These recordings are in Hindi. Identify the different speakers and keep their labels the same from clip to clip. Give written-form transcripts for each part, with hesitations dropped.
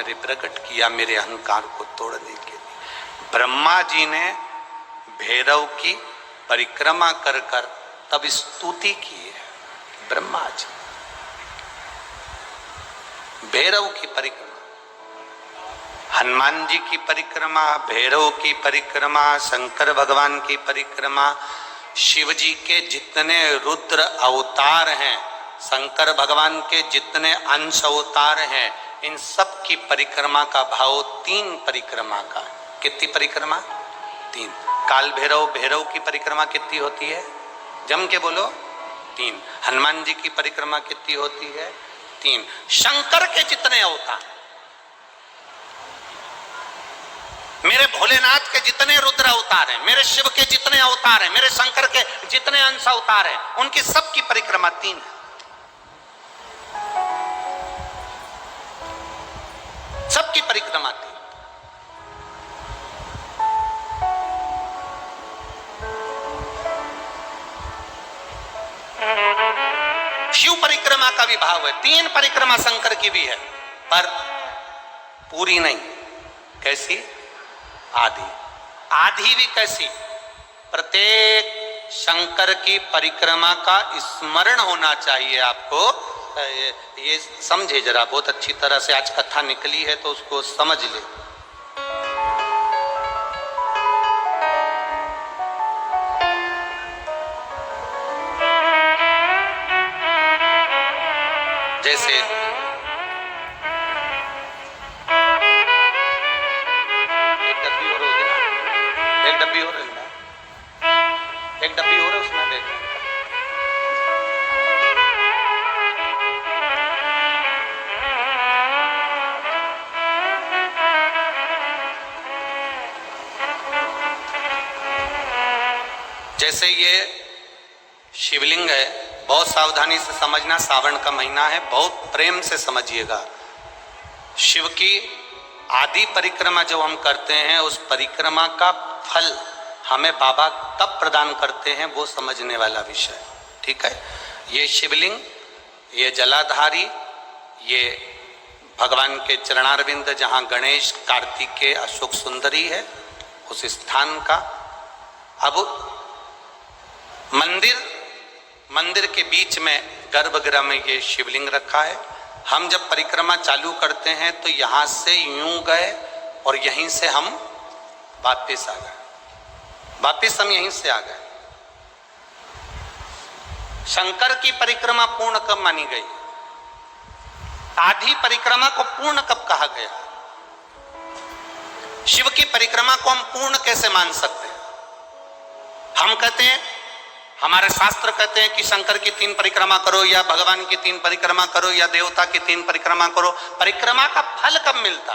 Speaker 1: मंत्र प्रकट किया मेरे अहंकार को तोड़ने के लिए। ब्रह्मा जी ने भैरव की परिक्रमा कर कर तब स्तुति की है। ब्रह्मा जी भैरव की परिक्रमा, हनुमान जी की परिक्रमा, भैरव की परिक्रमा, शंकर भगवान की परिक्रमा, शिव जी के जितने रुद्र अवतार हैं, शंकर भगवान के जितने अंश अवतार हैं, इन सब की परिक्रमा का भाव 3 परिक्रमा का। कितनी परिक्रमा? 3। काल भैरव, भैरव की परिक्रमा कितनी होती है? जम के बोलो 3। हनुमान जी की परिक्रमा कितनी होती है? 3। शंकर के जितने अवतार, मेरे भोलेनाथ के जितने रुद्र अवतार हैं, मेरे शिव के जितने अवतार हैं, मेरे शंकर के जितने अंश अवतार हैं, उनकी सबकी परिक्रमा 3 है। सबकी परिक्रमा 3। शिव परिक्रमा का भी भाव है, 3 परिक्रमा शंकर की भी है, पर पूरी नहीं। कैसी? आधी। आधी भी कैसी? प्रत्येक शंकर की परिक्रमा का स्मरण होना चाहिए आपको। ये समझे जरा, बहुत अच्छी तरह से आज कथा निकली है तो उसको समझ ले। जैसे एक डब्बी और होगी ना, एक डब्बी और है, एक डब्बी और है उसमें देख। जैसे ये शिवलिंग है, बहुत सावधानी से समझना, सावन का महीना है, बहुत प्रेम से समझिएगा। शिव की आदि परिक्रमा जो हम करते हैं, उस परिक्रमा का फल हमें बाबा तब प्रदान करते हैं, वो समझने वाला विषय। ठीक है? ये शिवलिंग, ये जलाधारी, ये भगवान के चरणारविंद जहाँ गणेश, कार्तिकेय, अशोक सुंदरी है, उस स्थान का। अब मंदिर के बीच में गर्भगृह में ये शिवलिंग रखा है। हम जब परिक्रमा चालू करते हैं तो यहाँ से यूं गए और यहीं से हम वापिस आ गए, वापिस हम यहीं से आ गए। शंकर की परिक्रमा पूर्ण कब मानी गई? आधी परिक्रमा को पूर्ण कब कहा गया? शिव की परिक्रमा को हम पूर्ण कैसे मान सकते हैं? हम कहते हैं, हमारे शास्त्र कहते हैं कि शंकर की 3 परिक्रमा करो, या भगवान की 3 परिक्रमा करो, या देवता की 3 परिक्रमा करो। परिक्रमा का फल कब मिलता?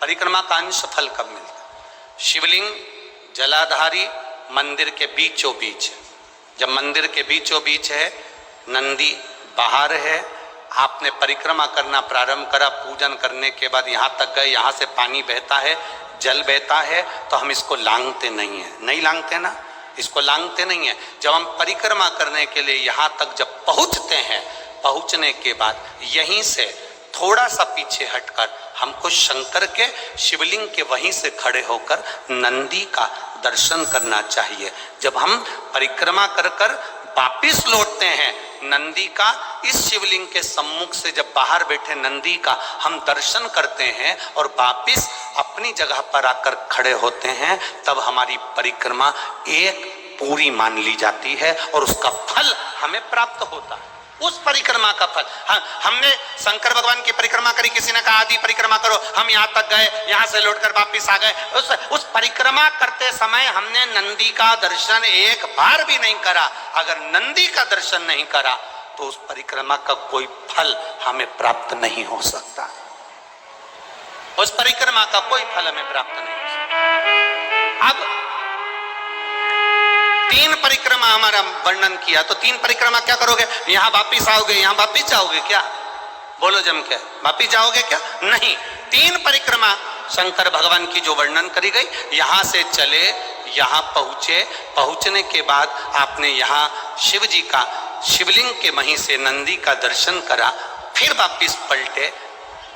Speaker 1: परिक्रमा का अंश फल कब मिलता? शिवलिंग जलाधारी मंदिर के बीचों बीच। जब मंदिर के बीचों बीच है, नंदी बाहर है, आपने परिक्रमा करना प्रारंभ करा, पूजन करने के बाद यहाँ तक गए, यहाँ से पानी बहता है, जल बहता है, तो हम इसको लांघते नहीं है। नहीं लांघते ना, इसको लांघते नहीं है। जब हम परिक्रमा करने के लिए यहाँ तक जब पहुँचते हैं, पहुँचने के बाद यहीं से थोड़ा सा पीछे हटकर हमको शंकर के शिवलिंग के वहीं से खड़े होकर नंदी का दर्शन करना चाहिए। जब हम परिक्रमा कर कर वापिस लौटते हैं, नंदी का, इस शिवलिंग के सम्मुख से जब बाहर बैठे नंदी का हम दर्शन करते हैं और वापिस अपनी जगह पर आकर खड़े होते हैं, तब हमारी परिक्रमा एक पूरी मान ली जाती है और उसका फल हमें प्राप्त होता है। उस परिक्रमा का फल, हमने शंकर भगवान की परिक्रमा करी, किसी ने कहा आदि परिक्रमा करो, हम यहाँ तक गए, यहाँ से लौटकर वापिस आ गए। उस परिक्रमा करते समय हमने नंदी का दर्शन एक बार भी नहीं करा। अगर नंदी का दर्शन नहीं करा तो उस परिक्रमा का कोई फल हमें प्राप्त नहीं हो सकता। उस परिक्रमा का कोई फल हमें प्राप्त नहीं हो सकता। अब 3 परिक्रमा हमारा वर्णन किया, तो 3 परिक्रमा क्या करोगे? यहाँ वापिस आओगे, यहाँ वापिस जाओगे क्या? बोलो जम के, वापिस जाओगे क्या? नहीं। 3 परिक्रमा शंकर भगवान की जो वर्णन करी गई, यहाँ से चले, यहाँ पहुँचे, पहुँचने के बाद आपने यहाँ शिव जी का शिवलिंग के वहीं से नंदी का दर्शन करा, फिर वापिस पलटे,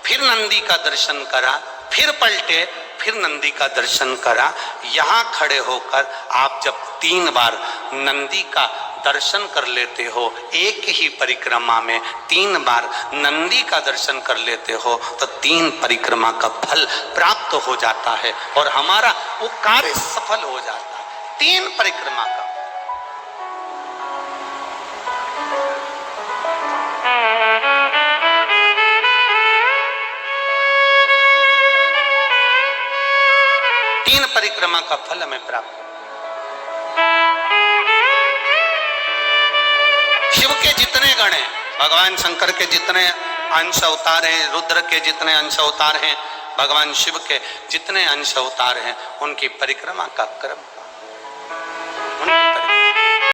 Speaker 1: फिर नंदी का दर्शन करा, फिर पलटे, फिर नंदी का दर्शन करा। यहां खड़े होकर आप जब 3 बार नंदी का दर्शन कर लेते हो, एक ही परिक्रमा में 3 बार नंदी का दर्शन कर लेते हो, तो 3 परिक्रमा का फल प्राप्त हो जाता है और हमारा वो कार्य सफल हो जाता है। 3 परिक्रमा का। परिक्रमा का फल हमें प्राप्त। शिव के जितने गण हैं, भगवान शंकर के जितने अंश अवतार हैं, रुद्र के जितने अंश अवतार हैं, भगवान शिव के जितने अंश अवतार हैं, उनकी परिक्रमा का क्रम, उनकी